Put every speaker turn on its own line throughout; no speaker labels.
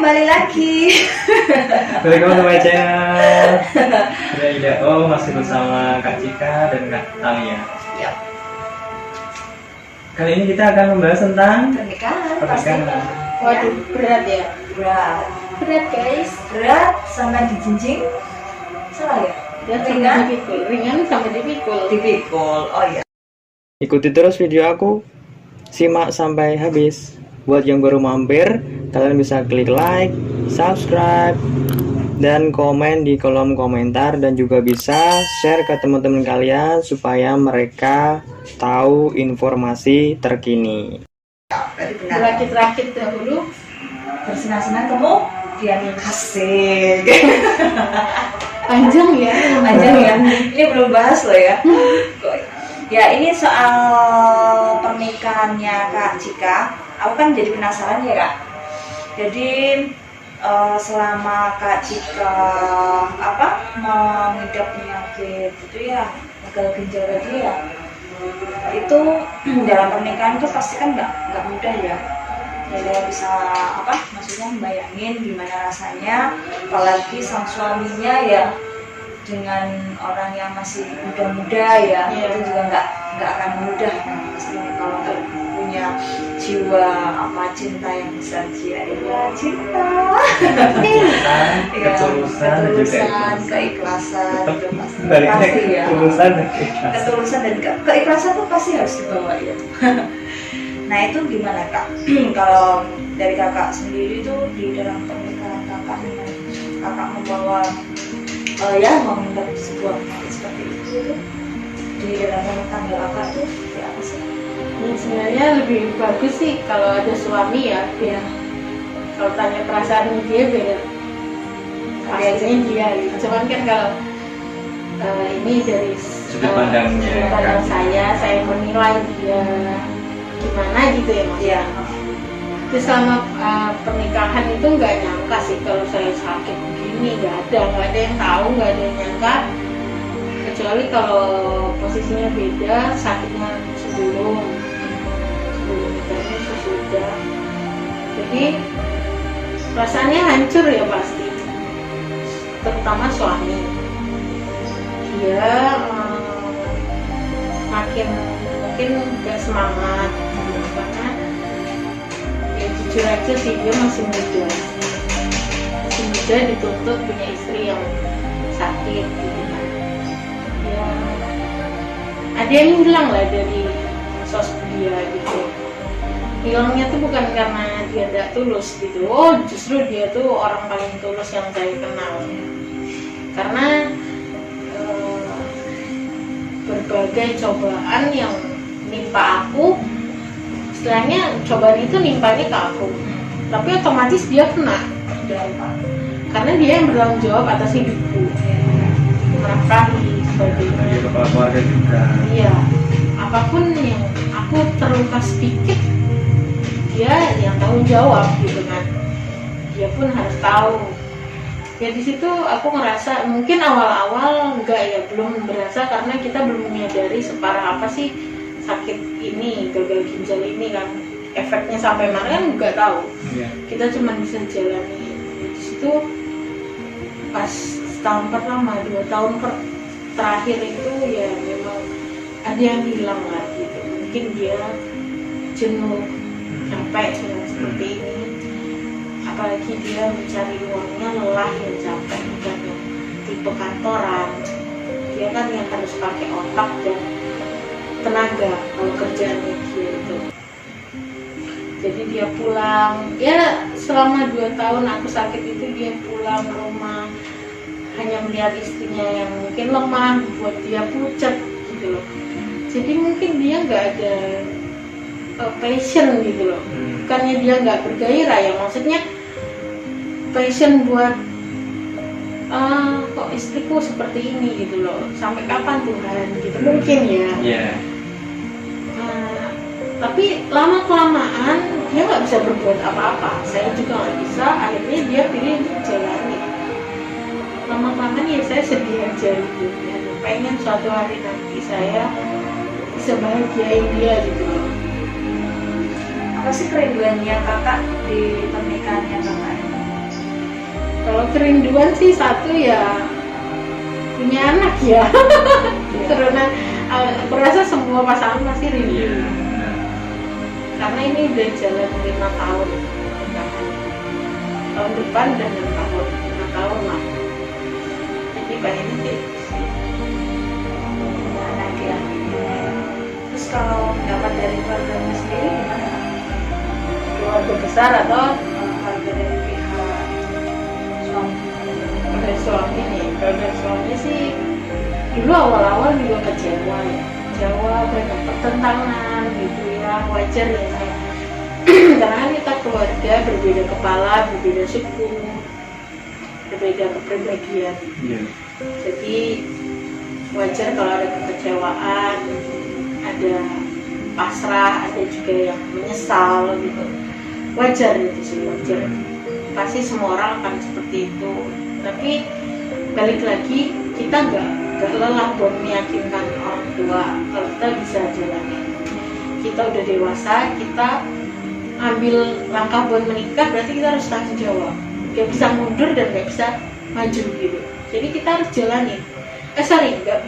kembali lagi.
Welcome to my channel. Masih bersama Kak Cika dan Kak Thalia.
Yap.
Kali ini kita akan membahas tentang
Pernikahan.
Waduh, berat ya?
Berat.
Berat guys.
Berat sampai dijinjing. Salah ya?
Berat
Ringan?
sampai dipikul. Ringan sampai dipikul.
Dipikul. Oh iya.
Ikuti terus video aku, simak sampai habis. Buat yang baru mampir, kalian bisa klik like, subscribe, dan komen di kolom komentar, dan juga bisa share ke teman-teman kalian supaya mereka tahu informasi terkini.
Berarti benar.
Rakit-rakit dahulu.
Bersenang-senang kemudian asik.
Panjang ya.
Panjang ya. Ini belum bahas loh ya. Ya, ini soal pernikahannya Kak Cika. Aku kan jadi penasaran ya Kak. Jadi selama Kak Cika mengidap penyakit itu ya, gagal ginjal tadi ya, itu dalam pernikahan itu pasti kan nggak mudah ya. Saya bisa maksudnya membayangin gimana rasanya, apalagi sang suaminya ya dengan orang yang masih muda-muda ya, itu juga nggak akan mudah kan, pasti kalau punya jiwa cinta yang besar, cinta, ketulusan, keikhlasan, itu pasti ya. Ketulusan dan keikhlasan itu pasti harus dibawa ya. Nah itu gimana Kak? Kalau dari Kakak sendiri itu di dalam pernikahan Kakak membawa menghindar sebuah penyakit seperti itu di dalam rumah tangga Kakak tuh ya apa sih?
Ya, sebenarnya lebih bagus sih kalau ada suami ya. Kalau tanya perasaan dia beda. Pastinya dia. Cuman kan kalau ini dari
Sudut pandangnya,
pandang saya menilai dia gimana gitu ya Mas.
Iya.
Itu selama pernikahan itu nggak nyangka sih kalau saya sakit begini, nggak ada yang tahu, nggak ada yang nyangka, kecuali kalau posisinya beda, sakitnya sebelum nikahnya sesudah. Jadi perasaannya hancur ya pasti, terutama suami. Dia makin mungkin nggak semangat karena ya jujur aja sih dia masih muda dituntut punya istri yang sakit gitu kan. Ya ada yang hilang lah dari sosok dia gitu. Hilangnya tuh bukan karena dia tidak tulus gitu, justru dia tuh orang paling tulus yang saya kenal, karena berbagai cobaan yang nimpa aku, istilahnya cobaan itu nimpanya ke aku, tapi otomatis dia kena karena dia yang bertanggung jawab atas hidupku, menafkahi sebagainya.
Kepala keluarga juga.
Iya, apapun yang aku terluka sedikit, dia yang tanggung jawab gitu kan. Dia pun harus tahu. Ya di situ aku ngerasa mungkin awal-awal enggak ya, belum berasa karena kita belum menyadari separah apa sih sakit ini, gagal ginjal ini kan, efeknya sampai mana kan nggak tahu. Kita cuma bisa jalani. Di situ pas setahun pertama, 2 tahun terakhir itu ya memang ada yang hilang lah gitu. Mungkin dia jenuh, capek seperti ini. Apalagi dia mencari uangnya lelah, yang capek, bukan yang tipe kantoran. Dia kan yang harus pakai otak dan tenaga kalau kerjaannya dia itu. Jadi dia pulang, ya selama 2 tahun aku sakit itu dia pulang ke rumah hanya melihat istrinya yang mungkin lemah, buat dia pucat gitu loh. Jadi mungkin dia nggak ada passion gitu loh. Bukannya dia nggak bergairah ya, maksudnya passion buat kok istriku seperti ini gitu loh, sampai kapan Tuhan gitu mungkin ya. Tapi lama kelamaan dia nggak bisa berbuat apa-apa, saya juga nggak bisa. Akhirnya dia pilih untuk jalani. Lama kelamaan ya saya sedih aja gitu ya, pengen suatu hari nanti saya bisa bahagiain dia gitu loh.
Apa sih kerinduannya Kakak di pernikahannya Kakak?
kerinduan sih satu ya punya anak ya. Karena aku rasa semua pasangan pasti rindu.
Iya, benar.
Karena ini udah jalan 5 tahun pernikahan. Tahun depan dan 6 tahun, 5 tahun lah. Jadi pengen sih.
Punya anak ya. Terus kalau pendapat dari keluarganya sendiri gimana Kak?
Keluarga besar atau
Keluarga dari pihak suami.
keluarga suami nih? Keluarga suami sih dulu awal-awal juga kecewa ya. Kecewa, banyak pertentangan gitu ya, wajar ya. Karena kan kita keluarga berbeda kepala, berbeda suku, berbeda kepribadian.
Iya.
Jadi wajar kalau ada kekecewaan, ada pasrah, ada juga yang menyesal gitu. Wajar itu sih, wajar. Pasti semua orang akan seperti itu. Tapi balik lagi, kita nggak lelah buat meyakinkan orang tua kalau kita bisa jalanin. Kita udah dewasa, kita ambil langkah buat menikah, berarti kita harus tanggung jawab. Gak bisa mundur dan gak bisa maju gitu. Jadi kita harus jalanin.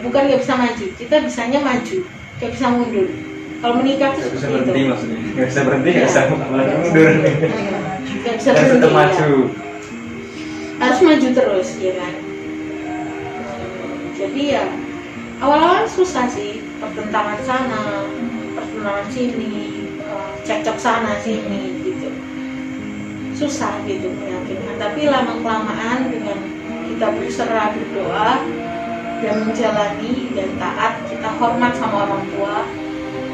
Bukan gak bisa maju, kita bisanya maju, gak bisa mundur. Kalau menikah itu
Nggak bisa
seperti
berhenti
itu.
maksudnya. Nggak bisa berhenti,
Iya.
nggak bisa malah mundur.
Gak bisa
Harus tetap
berhenti,
maju.
ya. Harus maju terus, ya kan. Jadi ya awal-awal susah sih, pertentangan sana, pertentangan sini, cekcok sana sini gitu. Susah gitu meyakinkan. Tapi lama kelamaan dengan kita berserah, berdoa dan menjalani dan taat, kita hormat sama orang tua,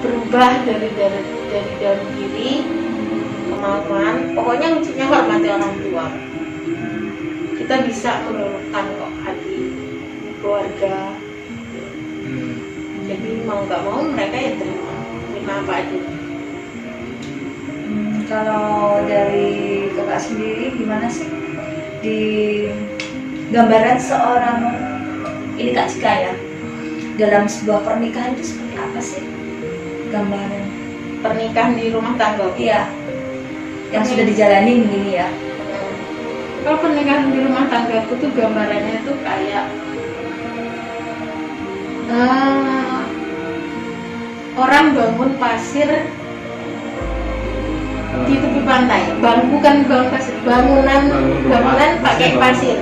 berubah dari dalam diri, kemauan, pokoknya kuncinya hormati orang tua. Kita bisa meluluhkan kok hati keluarga. Jadi mau nggak mau mereka ya terima apa aja.
Kalau dari kakak sendiri gimana sih di gambaran seorang ini Kak Cika ya dalam sebuah pernikahan itu seperti apa sih gambaran?
Pernikahan di rumah tangga.
Iya, yang sudah dijalani begini ya.
Kalau pernikahan di rumah tangga aku tuh gambarannya tuh kayak orang bangun pasir di tepi pantai. Bukan bangun pasir, bangunan pakai pasir.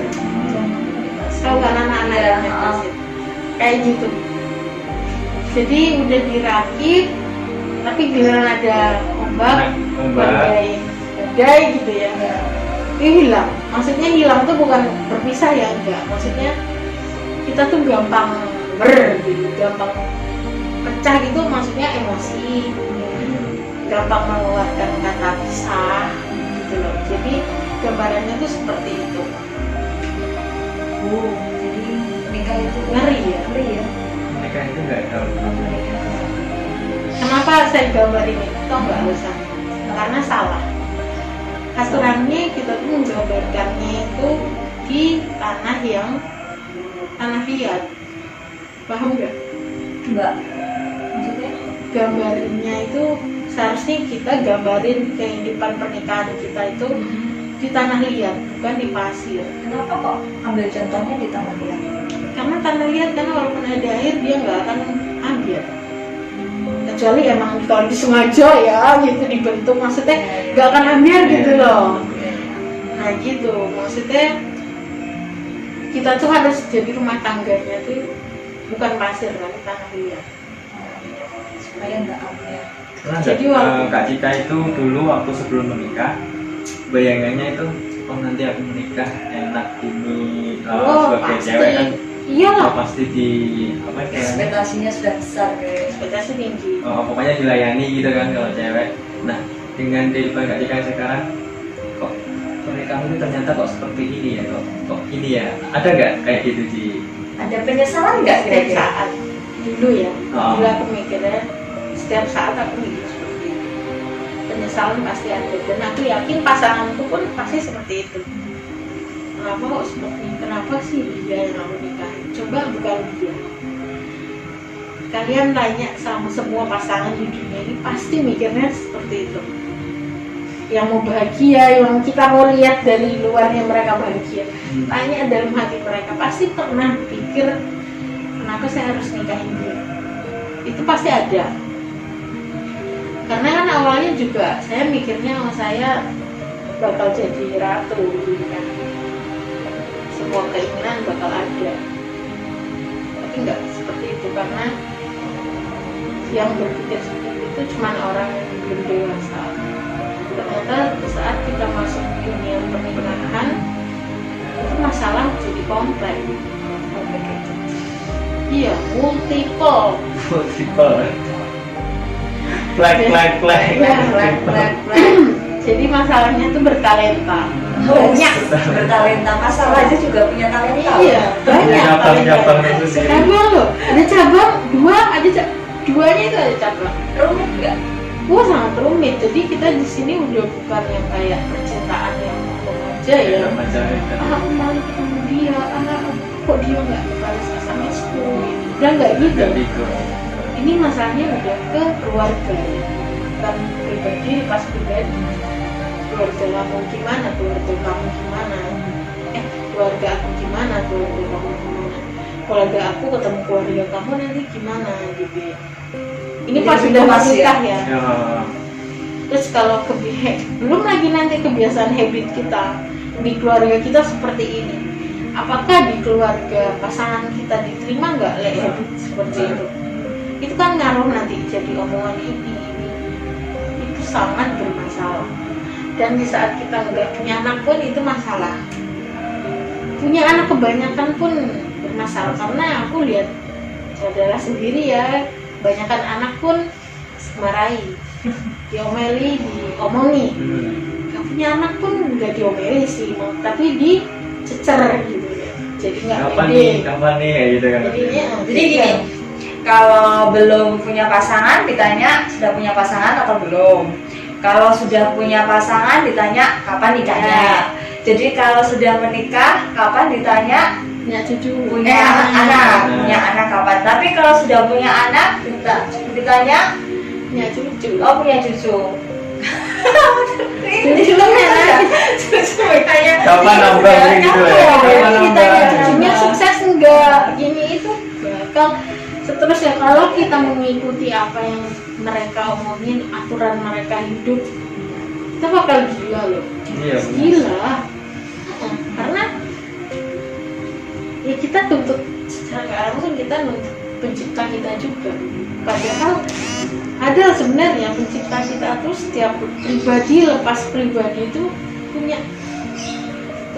Tahu kan anak-anak yang pakai pasir? Kayak gitu. Jadi udah dirakit, tapi giliran ada ombak, badai gitu ya. Ini hilang. Maksudnya hilang tuh bukan berpisah ya, enggak. Maksudnya kita tuh gampang gampang pecah gitu, maksudnya emosi, gampang mengeluarkan kata pisah gitu loh. Jadi gambarannya tuh seperti itu.
Jadi nikah itu
Ngeri ya.
Ngeri ya.
Mereka itu nggak tahu.
Kenapa saya gambarin itu? Tau nggak alasan? Karena salah. Aturannya kita tuh menggambarkannya itu di tanah liat. Paham nggak?
Enggak. Maksudnya?
Gambarnya itu seharusnya kita gambarin kehidupan pernikahan kita itu di tanah liat, bukan di pasir.
Kenapa kok ambil contohnya di tanah liat?
Karena tanah liat kan walaupun ada air dia nggak akan ambil. Kecuali emang kalau disengaja ya gitu dibentuk, maksudnya nggak akan ambil gitu loh. Nah gitu, maksudnya kita tuh harus jadi rumah tangganya tuh bukan pasir kan, tanah liat.
Supaya nggak ambil.
Pernah
Jadi
nggak,
waktu-
Kak Cika itu dulu waktu sebelum menikah, bayangannya itu, oh nanti aku menikah enak ini sebagai
pasti.
cewek kan,
Iyalah,
pasti di apa istilahnya?
Ekspektasinya sudah besar kayak.
ekspektasi tinggi.
Pokoknya dilayani gitu kan kalau cewek. Nah, dengan kehidupan Kak Cika sekarang, kok pernikahan itu ternyata kok seperti ini ya, kok ini ya, ada nggak kayak gitu di
Ada penyesalan nggak
Setiap
kira-kira?
saat dulu ya,
Oh.
dulu aku mikirnya setiap saat aku mikir seperti itu. Penyesalan pasti ada dan aku yakin pasanganku pun pasti seperti itu. Kenapa kok seperti ini? Kenapa sih dia yang aku nikahin? Coba bukan dia. Kalian tanya sama semua pasangan di dunia ini pasti mikirnya seperti itu. yang mau bahagia, yang kita mau lihat dari luarnya mereka bahagia. Tanya dalam hati mereka, pasti pernah pikir kenapa saya harus nikahin dia. Itu pasti ada. Karena kan awalnya juga saya mikirnya saya bakal jadi ratu gitu kan. Semua keinginan bakal ada. Tapi enggak seperti itu, karena yang berpikir seperti itu cuma orang yang belum dewasa. Ternyata saat kita masuk dunia pernikahan itu masalah jadi kompleks. Iya, multiple.
Flag.
Jadi masalahnya tuh bertalenta.
Banyak bertalenta, masalah aja juga punya talenta.
Iya, banyak.
Cabang itu sih.
Cabang loh, ada cabang duanya itu ada cabang.
Rumit nggak?
Wah, sangat rumit. Jadi kita di sini udah bukan yang kayak percintaan yang remaja ya. Aku mau ketemu dia, kok dia nggak balas SMS-ku? Udah nggak gitu. Ini masalahnya udah ke keluarga ya, bukan pribadi pas pribadi. Keluarga kamu gimana, keluarga kamu gimana, keluarga aku gimana, keluarga kamu gimana, keluarga aku ketemu keluarga kamu nanti gimana gitu ya. Ini pas sudah menikah ya. Terus kalau belum lagi nanti kebiasaan habit kita di keluarga kita seperti ini, apakah di keluarga pasangan kita diterima nggak habit seperti itu? Itu kan ngaruh nanti jadi omongan ini itu sangat bermasalah. Dan di saat kita nggak punya anak pun itu masalah. Punya anak kebanyakan pun bermasalah, karena aku lihat saudara sendiri ya, kebanyakan anak pun marahi, diomeli, diomongi. Gak punya anak pun nggak diomeli sih, tapi dicecer gitu ya. Jadi nggak pede.
Kapan nih gitu kan.
Jadi gini, kalau belum punya pasangan ditanya sudah punya pasangan atau belum. Kalau sudah punya pasangan ditanya kapan nikahnya. Jadi kalau sudah menikah kapan ditanya
punya cucu,
punya anak, punya anak kapan. Tapi kalau sudah punya anak ditanya
punya cucu.
Oh, punya cucu.
Cucu
kayak
kapan nambah gitu ya?
Ditanya cucunya sukses enggak? Gini itu bakal seterusnya kalau kita mengikuti apa yang mereka omongin, aturan mereka hidup, kita bakal gila loh.
Iya,
Gila. Karena ya kita tuntut secara langsung, kita nuntut pencipta kita juga. Padahal ada sebenarnya pencipta kita tuh setiap pribadi, lepas pribadi itu punya,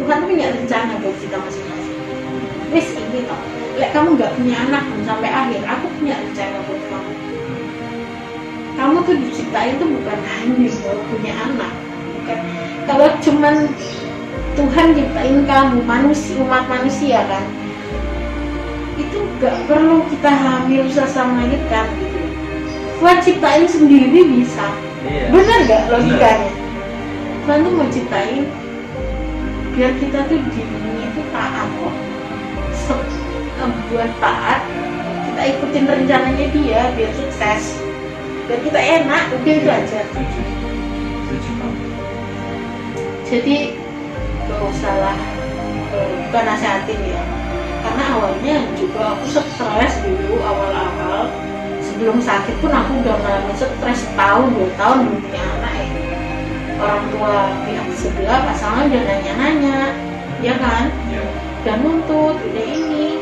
Tuhan punya rencana buat kita masing-masing. Wes ini toh, kamu nggak punya anak pun sampai akhir, aku punya rencana buat kamu. Kamu tuh diciptain tuh bukan hanya mau punya anak, bukan. Kalau cuman Tuhan ciptain kamu umat manusia kan, itu nggak perlu kita hamil susah melahirkan gitu. Tuhan ciptain sendiri bisa.
Iya.
Benar nggak logikanya? Tuhan tuh mau ciptain biar kita tuh di dunia itu taat kok. Buat taat, kita ikutin rencananya dia biar sukses, biar kita enak, udah itu aja. Jadi gak usah lah, bukan nasihatin ya, karena awalnya juga aku stres dulu awal-awal. Sebelum sakit pun aku udah ngalamin stres tahun 2 tahun belum punya anak ya. Orang tua pihak sebelah pasangan udah nanya-nanya, ya kan? Udah nuntut, udah ini.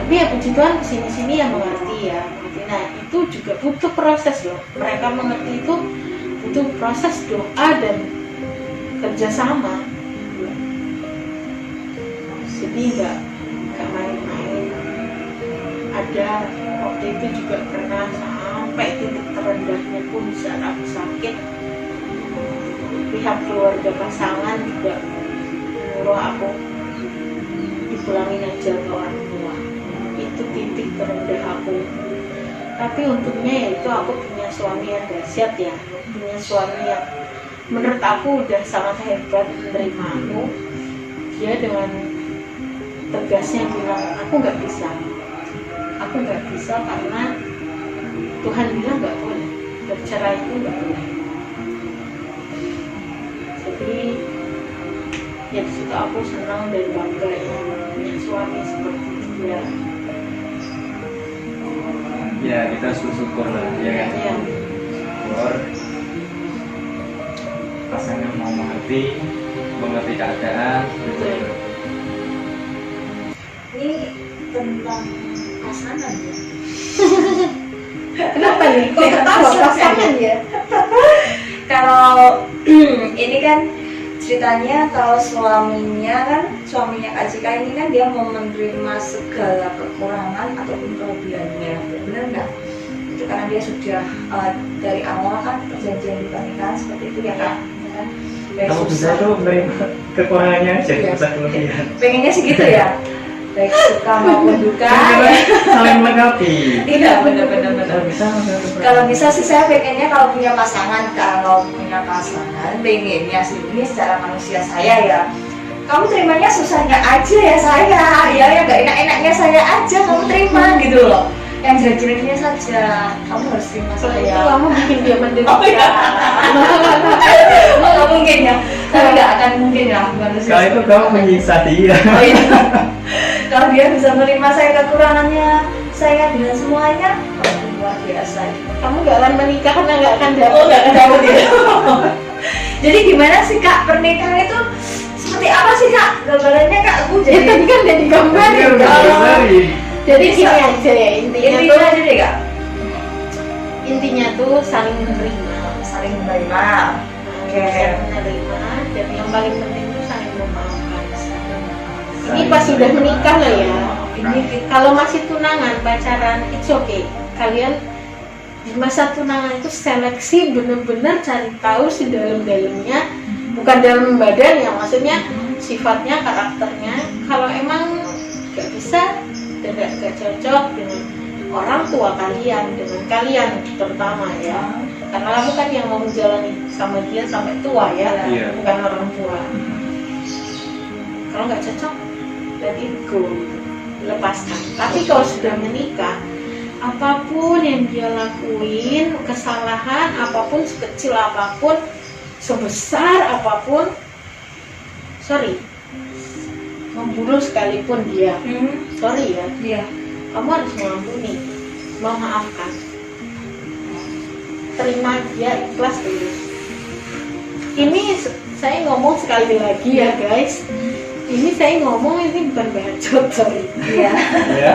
Tapi ya puji Tuhan kesini-sini yang mengerti ya. Nah itu juga butuh proses loh. Mereka mengerti itu butuh proses doa dan kerjasama. Jadi nggak main-main. Ada waktu itu juga pernah sampai titik terendahnya pun saat aku sakit, pihak keluarga pasangan juga menyuruh aku dipulangin aja ke orang tua. Itu titik terendah aku. Tapi untungnya yaitu aku punya suami yang dahsyat ya, punya suami yang menurut aku udah sangat hebat menerima aku. Dia dengan tegasnya bilang aku nggak bisa karena Tuhan bilang nggak boleh, bercerai itu nggak boleh. Ya di situ aku senang dan bangga ya punya suami seperti dia.
Ya kita syukur lah ya kan.
Ya.
Syukur pasangan mau mengerti keadaan.
Betul.
Ini tentang pasangan ya.
Kenapa nih? Kok ketawa pasangan ya?
Kalau ini kan ceritanya kalau suaminya Kak Cika ini kan dia mau menerima segala kekurangan ataupun kelebihannya, benar nggak? Itu karena dia sudah dari awal kan perjanjian di pernikahan seperti itu ya Kak. Ya kan? Baik
Kamu bisa
susah.
tuh menerima kekurangannya aja,
Iya.
bisa kelebihan.
Pengennya sih gitu ya, baik suka maupun duka. Ya.
Saling melengkapi.
Tidak, benar-benar.
Kalau bisa
Kalau bisa sih saya pengennya kalau punya pasangan pengennya sih ini secara manusia saya ya. Kamu terimanya susahnya aja ya saya, ya nggak enak-enaknya saya aja kamu terima gitu loh. Yang jelek-jeleknya saja kamu harus terima
Kalau itu
saya.
kamu bikin dia menderita.
Oh, iya. Nggak mungkin ya, tapi nggak akan mungkin lah manusia.
kalau itu
seperti
kamu
itu.
menyiksa dia.
Oh iya. Kalau dia bisa menerima saya kekurangannya, saya dengan semuanya, oh, luar biasa.
Kamu nggak akan menikah karena nggak akan dapat.
Oh nggak tahu dia. Jadi gimana sih Kak pernikahan itu seperti apa sih Kak? Gambarannya Kak aku
Ya
jadi
tadi kan udah digambarin.
Iya, udah
Kalau-
digambarin.
Jadi
Bisa.
gini aja ya intinya
intinya
tuh
aja deh Kak,
saling menerima.
saling menerima. Oke.
Saling menerima dan yang paling penting itu saling memaafkan. Ini pas sudah menikah lah ya. Ini kalau masih tunangan pacaran it's okay. Kalian di masa tunangan itu seleksi benar-benar cari tahu si dalam-dalamnya, bukan dalam badan ya, maksudnya sifatnya, karakternya. Kalau emang nggak bisa dan nggak cocok dengan orang tua kalian, dengan kalian terutama ya, karena kamu kan yang mau menjalani sama dia sampai tua ya,
Iya.
bukan orang tua. Kalau nggak cocok, let it go, lepaskan. Tapi kalau sudah menikah, apapun yang dia lakuin, kesalahan apapun, sekecil apapun, sebesar apapun, sorry, membunuh sekalipun dia, sorry ya,
Iya.
kamu harus mengampuni, memaafkan, terima dia, ikhlas dulu. Ini saya ngomong sekali lagi ya guys, ini saya ngomong ini bukan bacot, sorry.
Iya.
Ya.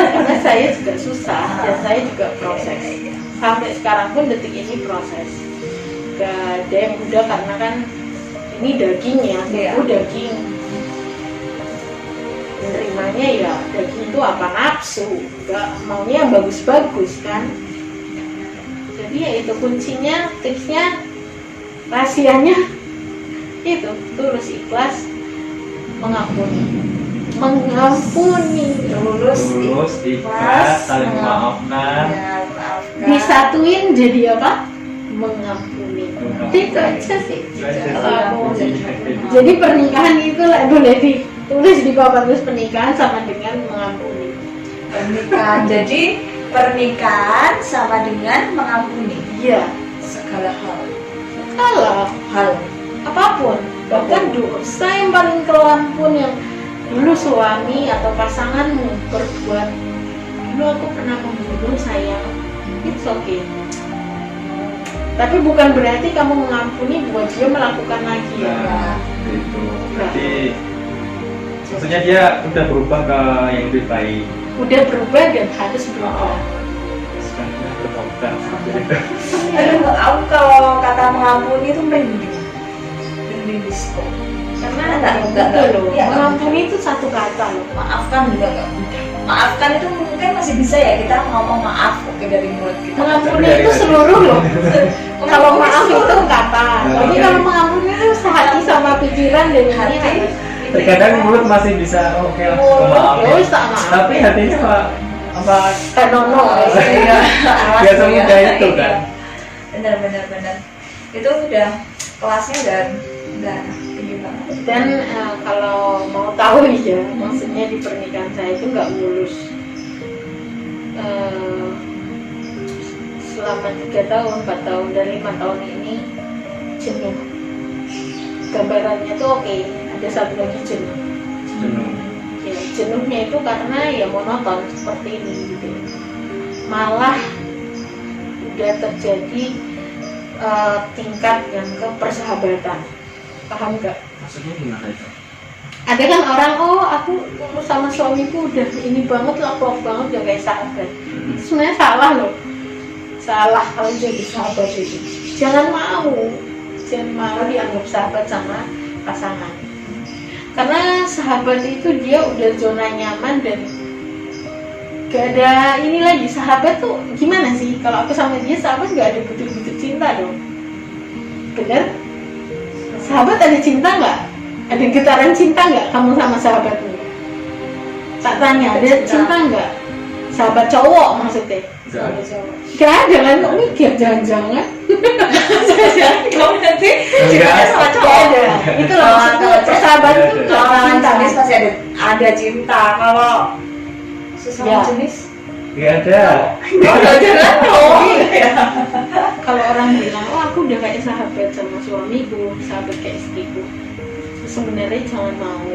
Karena saya juga susah dan saya juga proses. Sampai sekarang pun detik ini proses. Gak ada yang mudah karena kan ini daging ya,
Iya.
itu daging. Menerimanya ya daging itu apa nafsu, gak maunya yang bagus-bagus kan. Jadi ya itu kuncinya, tipsnya, rahasianya itu tulus ikhlas, mengampuni,
Lulus
ikhlas, saling memaafkan.
Ya, maafkan.
disatuin jadi apa? Mengampuni. Itu aja sih. Kalau aku. Jadi pernikahan itu lah boleh ditulis di papan tulis pernikahan sama dengan mengampuni.
Pernikahan. Jadi pernikahan sama dengan mengampuni
Iya.
segala hal.
Kalau
Hal.
apapun, bahkan dosa yang paling kelam pun yang dulu suami atau pasanganmu berbuat, dulu aku pernah membunuh sayang, it's okay. Tapi bukan berarti kamu mengampuni buat dia melakukan lagi ya.
Nah, itu berarti maksudnya dia udah berubah ke yang lebih baik.
Udah berubah dan harus berubah.
Sebenarnya bertobat.
Aduh, aku kalau kata mengampuni itu mending diskon. Karena enggak
loh.
ya,
Mengampuni itu satu kata loh.
maafkan juga enggak mudah. Maafkan itu mungkin masih bisa ya kita ngomong maaf oke dari mulut kita.
Mengampuni
Dari
itu
hati.
seluruh loh. Kalau
Mengampuni
maaf itu
seluruh.
kata. Tapi
Oke.
kalau mengampuni itu sehati sama pikiran dan ini
Hati.
harus.
Terkadang mulut masih bisa oke lah,
Mulut,
maaf.
Ya wis tak maaf.
Tapi hatinya apa
Kanono.
Iya.
Gak semudah itu kan.
Benar. Itu udah kelasnya udah tinggi banget.
Dan kalau mau tahu ya, maksudnya di pernikahan saya itu nggak mulus. Selama 3 tahun, 4 tahun, dan 5 tahun ini jenuh. gambarannya tuh oke, ada satu lagi jenuh.
Jenuh.
Ya, jenuhnya itu karena ya monoton seperti ini gitu. Malah udah terjadi tingkat yang ke persahabatan, paham nggak?
Maksudnya gimana itu?
Ada kan orang, oh aku sama suamiku udah ini banget lah, klop banget, udah kayak sahabat. Itu sebenarnya salah loh, salah kalau jadi sahabat itu. Jangan mau dianggap sahabat sama pasangan. Karena sahabat itu dia udah zona nyaman dan gak ada ini lagi. Sahabat tuh gimana sih? Kalau aku sama dia sahabat gak ada butir-butir cinta dong. Bener? Sahabat ada cinta nggak? Ada getaran cinta nggak kamu sama sahabatmu? Tak tanya, ada cinta nggak? Sahabat cowok maksudnya?
Sama cowok.
Gak ada kan? Kok mikir jangan-jangan?
Kamu nanti
Enggak.
cintanya sama
Gak
cowok.
ada. Itu loh maksudku, persahabatan itu
Enggak
gak
Kalau lawan
cinta.
jenis pasti ada cinta. Kalau sesama
Ya.
jenis,
Nggak ada.
jangan dong.
Kalau orang bilang, oh aku udah kayak sahabat sama suamiku, sahabat kayak istriku, sebenarnya jangan mau,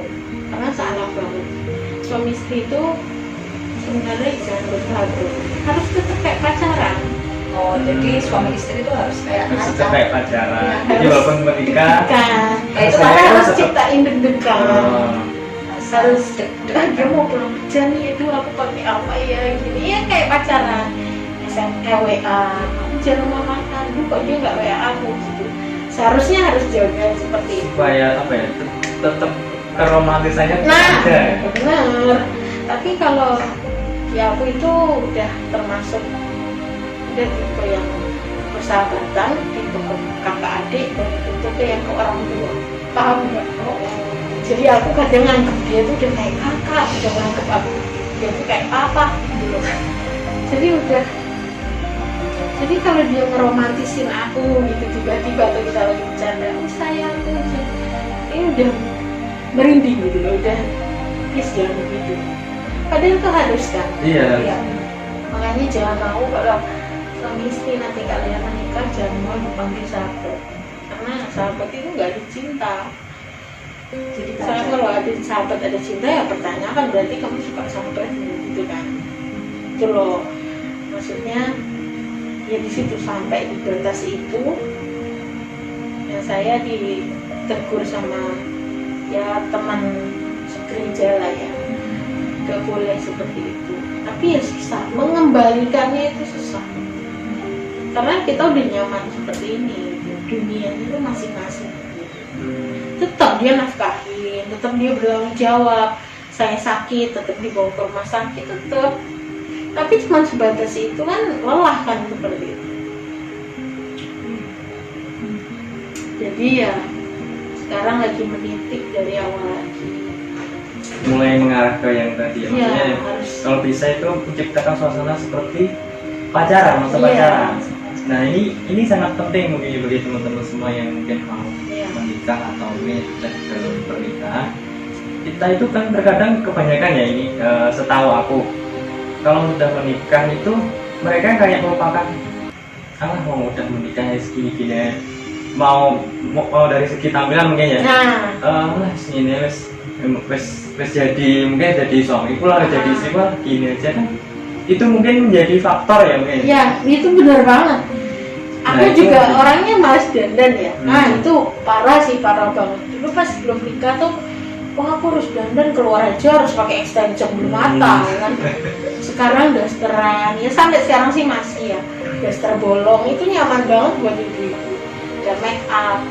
karena salah banget. Suami istri itu sebenarnya jangan bersahabat, harus tetap kayak pacaran.
Oh, jadi suami istri itu harus kayak
Tetap kayak pacaran.
Ya,
Jadi
harus
walaupun menikah,
Kan,
Ya, itu
karena
kan
harus
tetap-
ciptain deg-degan.
oh,
Harus deg-degan, dia mau pulang kerja nih, itu aku pakai apa ya, gini ya kayak pacaran. WA, aku jangan mau makan, lu kok dia nggak WA aku gitu. Seharusnya harus jaga seperti itu.
supaya apa ya? Tetap keromantisannya tetap
Nah,
ada.
benar. Tapi kalau ya aku itu udah termasuk udah tipe yang persahabatan, tipe ke kakak adik, dan tipe yang ke orang tua. Paham nggak? Jadi aku kadang nganggep dia tuh udah kayak kakak, udah nganggep aku dia tuh kayak papa gitu loh. Jadi kalau dia ngeromantisin aku gitu tiba-tiba atau kita lagi bercanda, oh sayangku, ini udah merinding gitu loh, udah please jangan begitu. Padahal itu harus kan.
Iya.
Iya.
Makanya jangan mau kalau suami istri nanti kalian menikah jangan mau dipanggil sahabat, karena sahabat itu nggak ada cinta.
Jadi
Soalnya kalau ada sahabat ada cinta ya pertanyakan berarti kamu suka sahabatmu gitu kan. Itu loh maksudnya, ya di situ sampai di batas itu yang saya ditegur sama ya teman gereja lah ya, gak boleh seperti itu. Tapi ya susah, mengembalikannya itu susah karena kita udah nyaman seperti ini, dunianya itu masing-masing. Tetap dia nafkahin, tetap dia bertanggung jawab. Saya sakit, tetap dibawa ke rumah sakit, tetap. Tapi cuma sebatas itu kan lelah kan seperti itu. Jadi ya sekarang lagi menitik dari awal lagi.
Mulai mengarah ke yang tadi ya.
Ya,
Maksudnya
harus.
kalau bisa itu menciptakan suasana seperti pacaran, masa
Iya.
pacaran. Nah ini sangat penting mungkin bagi teman-teman semua yang mungkin mau
Iya.
menikah atau mungkin dalam pernikahan. Kita itu kan terkadang kebanyakan ya ini setahu aku kalau sudah menikah itu mereka kayak melupakan mau udah menikah ya segini-gini mau dari segi tampilan mungkin ya
Nah,
ini wes jadi mungkin jadi suami pula jadi istri pula gini aja kan itu mungkin menjadi faktor ya mungkin
ya itu benar banget. Aku
Nah, itu-
juga orangnya malas dandan ya. Nah
Hmm.
itu parah sih, parah banget. Dulu pas belum nikah tuh, wah aku harus dandan keluar aja harus pakai extension bulu mata kan. Sekarang dasteran, ya sampai sekarang sih masih ya. Daster bolong itu nyaman banget buat ibu-ibu. Dan make up.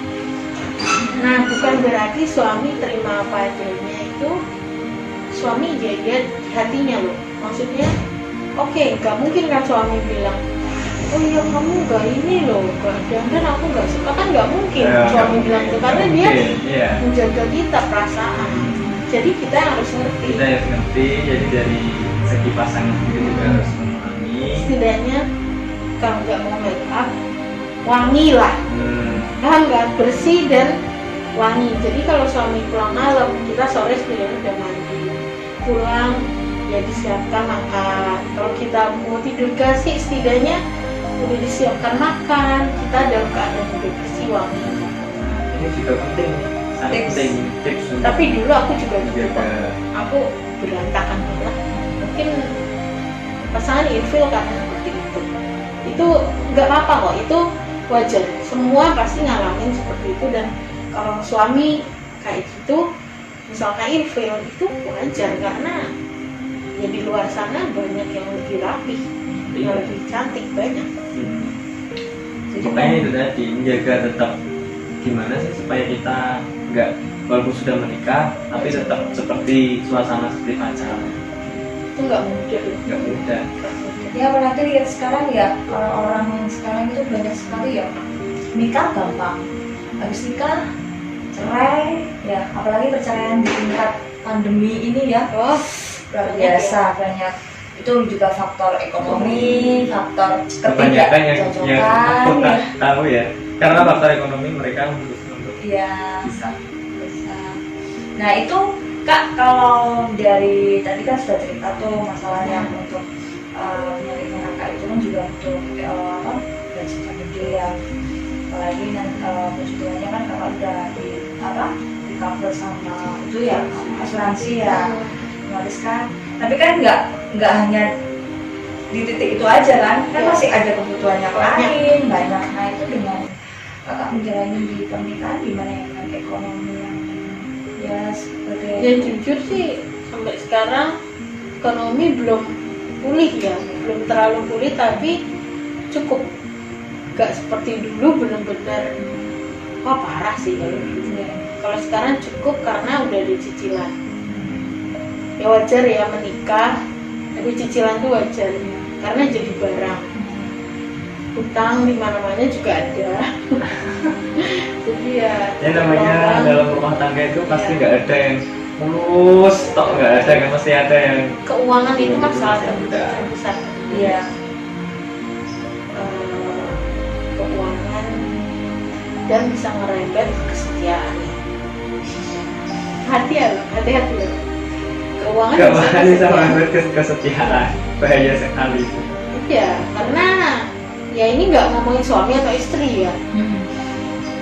Nah bukan berarti suami terima apa adanya itu suami jaga hatinya loh. Maksudnya, oke, gak mungkin kan suami bilang, oh iya kamu gak ini loh, gak dandan aku gak suka, kan gak mungkin
Ya,
suami
nggak
bilang itu
mungkin,
karena
nggak
dia
mungkin, iya.
menjaga kita perasaan. Jadi kita yang harus ngerti.
Kita harus ngerti jadi dari segi pasangan sendiri juga harus memahami
Setidaknya kalau nggak mau make up, wangi lah, paham nggak? Bersih dan wangi. Jadi kalau suami pulang malam, kita sore setidaknya udah mandi, pulang ya disiapkan makan. Kalau kita mau tidur kasih, setidaknya udah disiapkan makan. Kita dalam keadaan udah bersih wangi.
ini juga penting, sangat
Tips.
penting tips untuk
Tapi dulu aku juga gitu kok.
menjaga.
Aku berantakan banget. Mungkin pasangan ilfil karena seperti itu nggak apa-apa kok, itu wajar, semua pasti ngalamin seperti itu. Dan kalau suami kayak gitu misalkan ilfil, itu wajar karena ya di luar sana banyak yang lebih rapi, yang lebih cantik, banyak.
Jadi
Makanya itu tadi menjaga tetap gimana sih supaya kita nggak, walaupun sudah menikah tapi tetap seperti suasana seperti pacaran.
Itu nggak mudah loh.
Nggak mudah.
Nggak mudah.
ya apalagi lihat sekarang ya, orang-orang yang sekarang itu banyak sekali ya nikah gampang, habis nikah cerai ya, apalagi perceraian di tingkat pandemi ini ya
Oh,
luar biasa banyak. Itu juga faktor ekonomi, faktor
Kebanyakan yang aku
ketidakcocokan ya.
tahu ya, karena faktor ekonomi mereka memutuskan untuk
Iya,
bisa.
bisa. Nah itu Kak, kalau dari tadi kan sudah cerita tuh masalahnya untuk penyakitnya kakak itu kan juga untuk gaji yang gede ya, apalagi nanti puji Tuhannya kan kakak udah di cover sama itu ya asuransi ya, otomatis kan. Tapi kan nggak hanya di titik itu aja kan masih ada kebutuhan yang lain banyak. Nah itu dengan kakak menjalani di pernikahan gimana ya dengan ekonomi yang ya sebagai
ya jujur sih sampai sekarang ekonomi belum pulih ya, belum terlalu pulih tapi cukup. Gak seperti dulu benar-benar wah parah sih kalau dulu. Kalau sekarang cukup karena udah ada cicilan. Ya wajar ya menikah, ada cicilan tuh wajar karena jadi barang. Utang di mana-mana juga ada. Jadi ya
namanya
orang-
dalam rumah tangga itu pasti nggak ada yang mulus, tok nggak ada, nggak mesti ada yang
keuangan itu masalah
Udah.
terbesar.
iya
Keuangan dan bisa ngerembet kesetiaan. Hati-hati loh. Keuangan
nggak
bisa
bisa
kesetiaan.
mengambil kesetiaan, bahaya sekali.
Iya, karena ya ini nggak ngomongin suami atau istri ya.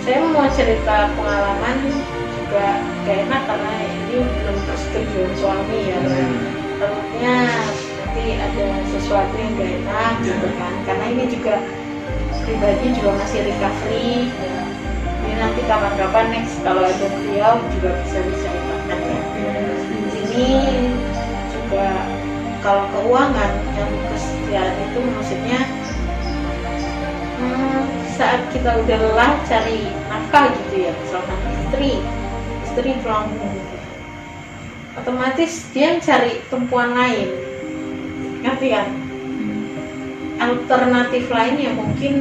Saya mau cerita pengalaman juga gak enak karena ini belum persetujuan suami ya. Takutnya nanti ada sesuatu yang gak enak gitu kan. Karena ini juga pribadi juga masih recovery ya. Ini nanti kapan-kapan next kalau ada beliau juga bisa diceritakan ya. Di sini juga kalau keuangan yang kesetiaan itu maksudnya saat kita udah lelah cari nafkah gitu ya, misalkan istri pulang otomatis dia cari tumpuan lain, ngerti kan? Alternatif lain ya mungkin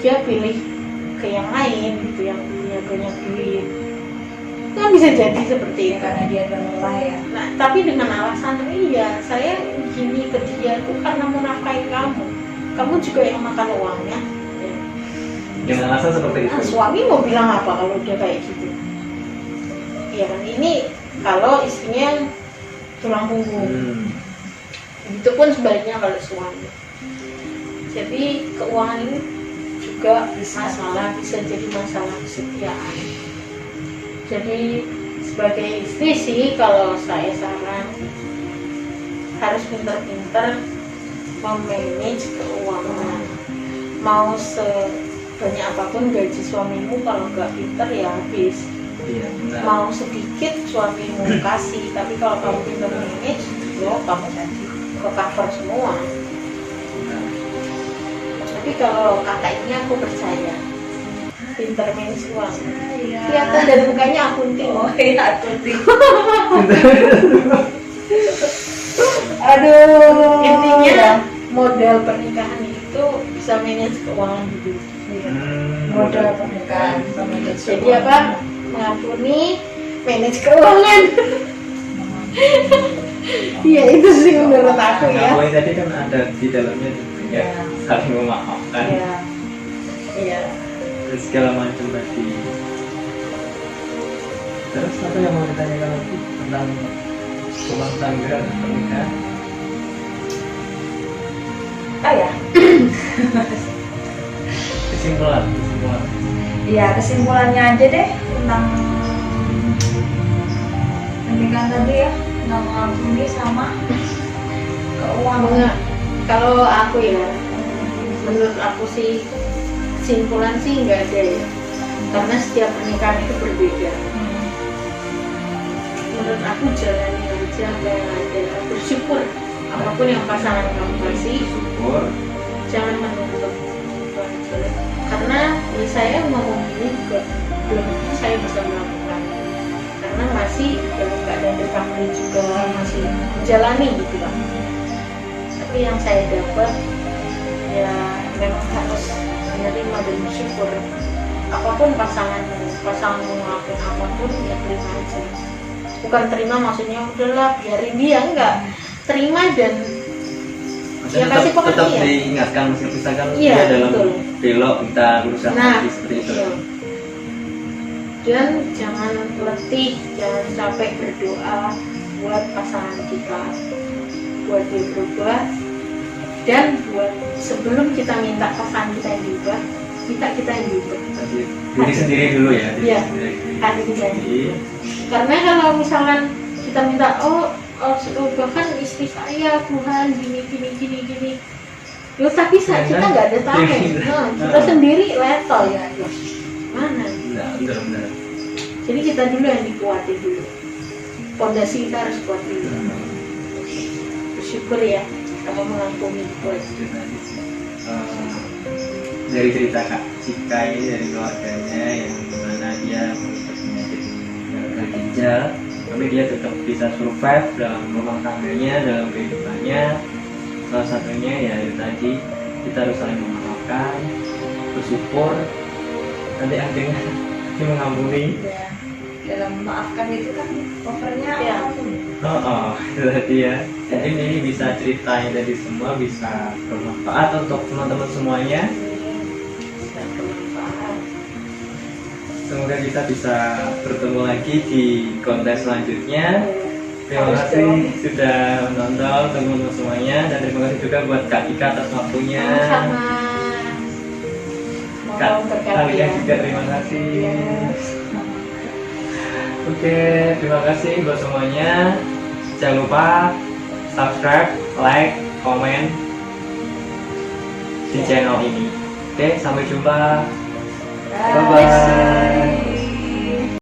dia pilih ke yang lain gitu, yang punya banyak duit. Itu kan bisa jadi seperti itu.
karena dia udah lelah ya.
Nah, tapi dengan alasan iya, saya gini ke dia itu karena mau nafkahin kamu juga yang makan uangnya. Ya.
Dengan alasan seperti itu.
Nah, suami mau bilang apa kalau udah kayak gitu? Ya kan, ini kalau istrinya yang tulang punggung. Begitupun sebaliknya kalau suami. Jadi keuangan ini juga bisa jadi masalah kesetiaan. Jadi sebagai istri sih kalau saya saran harus pintar-pintar memanage keuangan. Mau sebanyak apapun gaji suamimu, kalau nggak pintar ya habis.
Iya, benar.
Mau sedikit suamimu kasih, tapi kalau kamu pintar manage, ya kamu jadi ke cover semua. Tapi kalau kata ini aku percaya, pintar manage uang. Kelihatan dari mukanya akunting.
Oh iya, akunting. Aduh.
Intinya modal pernikahan itu bisa manage keuangan dulu.
Modal pernikahan sama
Jadi apa? Mengampuni, manage keuangan. Iya itu sih menurut aku ya.
Ngapain tadi kan ada di dalamnya juga ya, saling memaafkan.
Iya. Iya.
Terus segala macam tadi. Terus apa yang mau ditanyakan lagi tentang rumah tangga dan pernikahan?
ya
Kesimpulan.
Ya kesimpulannya aja deh tentang pernikahan tadi ya, tentang mengampuni sama keuangan.
Enggak, kalau aku ya, menurut aku sih kesimpulan sih nggak ada ya, karena setiap pernikahan itu berbeda. Menurut aku jalani aja apa yang ada, bersyukur apapun yang pasangan kamu kasih,
syukur.
jangan menuntut itu aja. Karena ya, saya ngomong ini juga belum tentu saya bisa melakukan, karena masih dalam keadaan recovery juga, masih menjalani gitu lah. Tapi yang saya dapat ya memang harus menerima dan bersyukur. Apapun pasanganmu ngelakuin apapun ya terima aja. Bukan terima maksudnya udahlah biarin dia, enggak, terima dan
Maksudnya
ya kasih
tetap
pengertian.
diingatkan misalkan
Iya,
dia dalam
betul.
belok kita berusaha
Nah,
lagi seperti itu.
iya. Dan jangan letih, jangan capek berdoa buat pasangan kita, buat dia berubah, dan buat sebelum kita minta pasangan kita yang berubah, kita yang berubah.
Diri sendiri dulu ya. Diri
Iya.
sendiri.
Hati kita.
Jadi,
Karena kalau misalkan kita minta bahkan istri saya Tuhan gini, ya tapi kita nggak ada tahu, kita sendiri level ya, mana?
benar.
Jadi kita dulu yang dikuatin dulu, fondasi kita harus kuat dulu. Bersyukur ya, kamu mengampuni itu aja.
Dari cerita Kak Cika ini dari keluarganya yang dimana dia mengidap penyakit gagal ginjal, tapi dia tetap bisa survive dalam rumah tangganya, dalam kehidupannya. Salah satunya ya itu tadi, kita harus saling memaafkan, bersyukur, nanti akhirnya dia mengampuni.
Ya, dalam memaafkan itu kan covernya
Ya.
apapun.
Itu tadi ya. Jadi ini bisa ceritanya dari semua bisa bermanfaat untuk teman-teman semuanya.
Bisa bermanfaat.
Semoga kita bisa bertemu lagi di konten selanjutnya. Terima
Harus
kasih
dong.
sudah menonton teman-teman semuanya, dan terima kasih juga buat Kak Ika atas waktunya.
Sama-sama.
Kak
Mau berkati
Alia
ya.
juga terima kasih.
Yes.
Oke, terima kasih buat semuanya. Jangan lupa subscribe, like, komen di channel ini. Oke, sampai jumpa.
Bye.
Bye-bye.